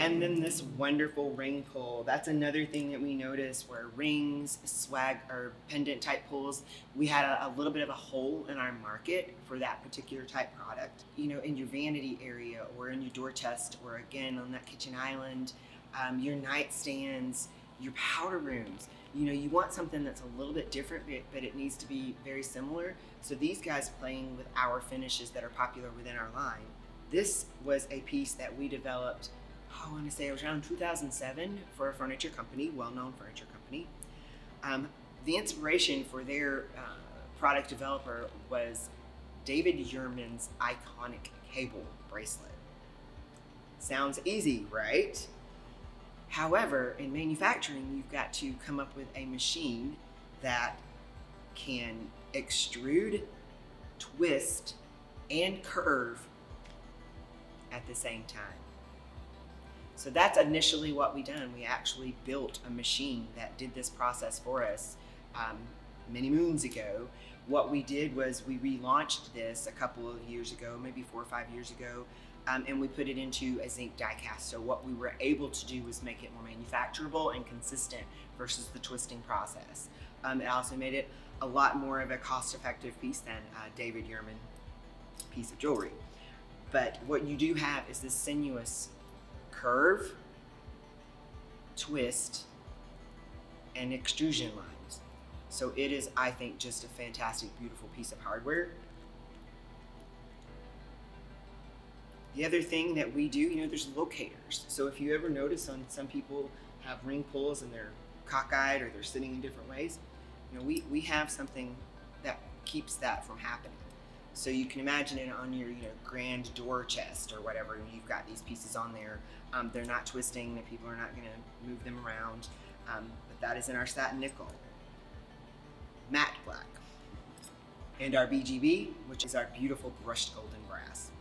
And then this wonderful ring pull. That's another thing that we noticed where rings, swag, or pendant type pulls, we had a little bit of a hole in our market for that particular type product. You know, in your vanity area or in your door chest or again on that kitchen island, your nightstands, your powder rooms. You know, you want something that's a little bit different, but it needs to be very similar. So these guys playing with our finishes that are popular within our line. This was a piece that we developed, I want to say it was around 2007 for a furniture company, well-known furniture company. The inspiration for their product developer was David Yurman's iconic cable bracelet. Sounds easy, right? However, in manufacturing, you've got to come up with a machine that can extrude, twist, and curve at the same time. So that's initially what we done. We actually built a machine that did this process for us many moons ago. What we did was we relaunched this a couple of years ago, maybe 4 or 5 years ago, and we put it into a zinc die cast. So what we were able to do was make it more manufacturable and consistent versus the twisting process. It also made it a lot more of a cost-effective piece than David Yurman piece of jewelry. But what you do have is this sinuous curve, twist, and extrusion lines. So it is, I think, just a fantastic, beautiful piece of hardware. The other thing that we do, you know, there's locators. So if you ever notice on some people have ring pulls and they're cockeyed or they're sitting in different ways, you know, we have something that keeps that from happening. So you can imagine it on your, you know, grand door chest or whatever, and you've got these pieces on there. They're not twisting, that people are not going to move them around. But that is in our satin nickel, matte black, and our BGB, which is our beautiful brushed golden brass.